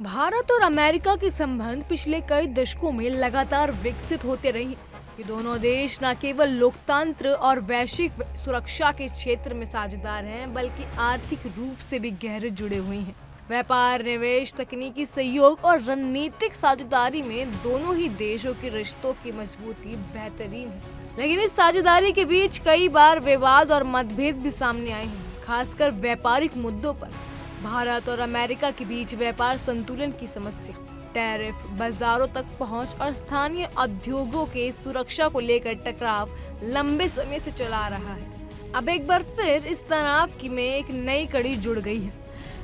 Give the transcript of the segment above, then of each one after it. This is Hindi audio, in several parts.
भारत और अमेरिका के संबंध पिछले कई दशकों में लगातार विकसित होते रहे। ये दोनों देश न केवल लोकतंत्र और वैश्विक सुरक्षा के क्षेत्र में साझेदार हैं, बल्कि आर्थिक रूप से भी गहरे जुड़े हुए हैं। व्यापार, निवेश, तकनीकी सहयोग और रणनीतिक साझेदारी में दोनों ही देशों के रिश्तों की मजबूती बेहतरीन है। लेकिन इस साझेदारी के बीच कई बार विवाद और मतभेद भी सामने आए हैं, खासकर व्यापारिक मुद्दों पर। भारत और अमेरिका के बीच व्यापार संतुलन की समस्या, टैरिफ, बाजारों तक पहुंच और स्थानीय उद्योगों के सुरक्षा को लेकर टकराव लंबे समय से चला रहा है। अब एक बार फिर इस तनाव की में एक नई कड़ी जुड़ गई है।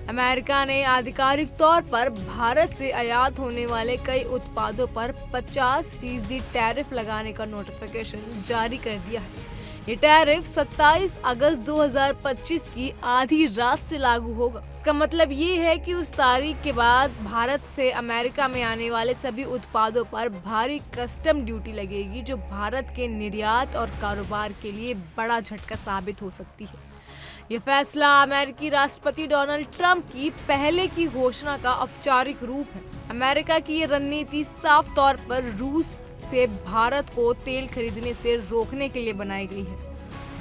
अमेरिका ने आधिकारिक तौर पर भारत से आयात होने वाले कई उत्पादों पर 50% टैरिफ लगाने का नोटिफिकेशन जारी कर दिया है। ये टैरिफ 27 अगस्त 2025 की आधी रात से लागू होगा। इसका मतलब ये है कि उस तारीख के बाद भारत से अमेरिका में आने वाले सभी उत्पादों पर भारी कस्टम ड्यूटी लगेगी, जो भारत के निर्यात और कारोबार के लिए बड़ा झटका साबित हो सकती है। ये फैसला अमेरिकी राष्ट्रपति डोनाल्ड ट्रंप की पहले की घोषणा का औपचारिक रूप है। अमेरिका की ये रणनीति साफ तौर पर रूस से भारत को तेल खरीदने से रोकने के लिए बनाई गई है।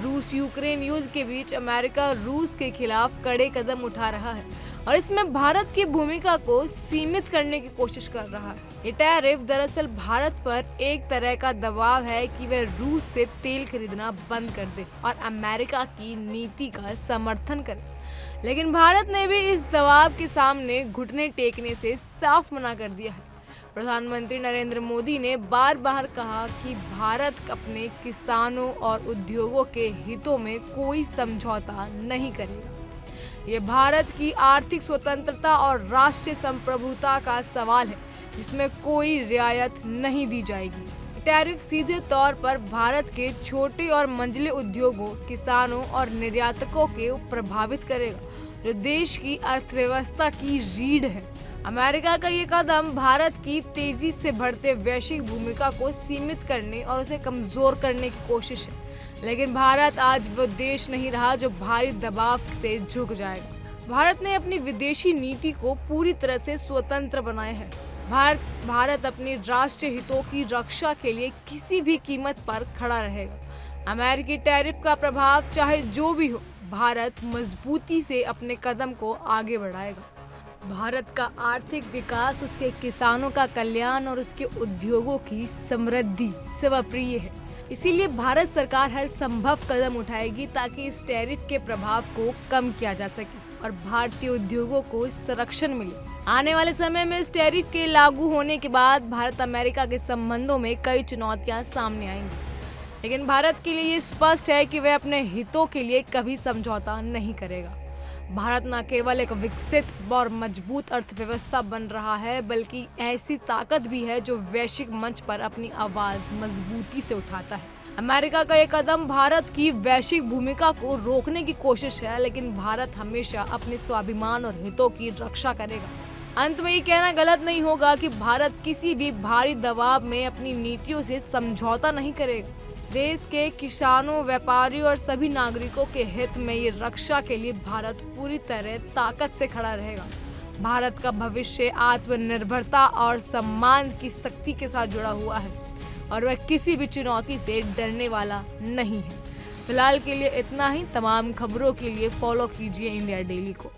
रूस यूक्रेन युद्ध के बीच अमेरिका रूस के खिलाफ कड़े कदम उठा रहा है और इसमें भारत की भूमिका को सीमित करने की कोशिश कर रहा है। ये टैरिफ दरअसल भारत पर एक तरह का दबाव है कि वह रूस से तेल खरीदना बंद कर दे और अमेरिका की नीति का समर्थन करे। लेकिन भारत ने भी इस दबाव के सामने घुटने टेकने से साफ मना कर दिया है। प्रधानमंत्री नरेंद्र मोदी ने बार बार कहा कि भारत अपने किसानों और उद्योगों के हितों में कोई समझौता नहीं करेगा। ये भारत की आर्थिक स्वतंत्रता और राष्ट्रीय संप्रभुता का सवाल है, जिसमें कोई रियायत नहीं दी जाएगी। टैरिफ सीधे तौर पर भारत के छोटे और मंझले उद्योगों, किसानों और निर्यातकों को प्रभावित करेगा, जो देश की अर्थव्यवस्था की रीढ़ है। अमेरिका का ये कदम भारत की तेजी से बढ़ते वैश्विक भूमिका को सीमित करने और उसे कमजोर करने की कोशिश है। लेकिन भारत आज वो देश नहीं रहा जो भारी दबाव से झुक जाएगा। भारत ने अपनी विदेशी नीति को पूरी तरह से स्वतंत्र बनाया है। भारत अपनी राष्ट्रीय हितों की रक्षा के लिए किसी भी कीमत पर खड़ा रहेगा। अमेरिकी टैरिफ का प्रभाव चाहे जो भी हो, भारत मजबूती से अपने कदम को आगे बढ़ाएगा। भारत का आर्थिक विकास, उसके किसानों का कल्याण और उसके उद्योगों की समृद्धि सर्वप्रिय है। इसीलिए भारत सरकार हर संभव कदम उठाएगी ताकि इस टैरिफ के प्रभाव को कम किया जा सके और भारतीय उद्योगों को संरक्षण मिले। आने वाले समय में इस टैरिफ के लागू होने के बाद भारत अमेरिका के संबंधों में कई चुनौतियां सामने आएंगी, लेकिन भारत के लिए ये स्पष्ट है कि वह अपने हितों के लिए कभी समझौता नहीं करेगा। भारत न केवल एक विकसित और मजबूत अर्थव्यवस्था बन रहा है, बल्कि ऐसी ताकत भी है जो वैश्विक मंच पर अपनी आवाज मजबूती से उठाता है। अमेरिका का ये कदम भारत की वैश्विक भूमिका को रोकने की कोशिश है, लेकिन भारत हमेशा अपने स्वाभिमान और हितों की रक्षा करेगा। अंत में ये कहना गलत नहीं होगा कि भारत किसी भी भारी दबाव में अपनी नीतियों से समझौता नहीं करेगा। देश के किसानों, व्यापारियों और सभी नागरिकों के हित में ये रक्षा के लिए भारत पूरी तरह ताकत से खड़ा रहेगा। भारत का भविष्य आत्मनिर्भरता और सम्मान की शक्ति के साथ जुड़ा हुआ है और वह किसी भी चुनौती से डरने वाला नहीं है। फिलहाल के लिए इतना ही। तमाम खबरों के लिए फॉलो कीजिए इंडिया डेली को।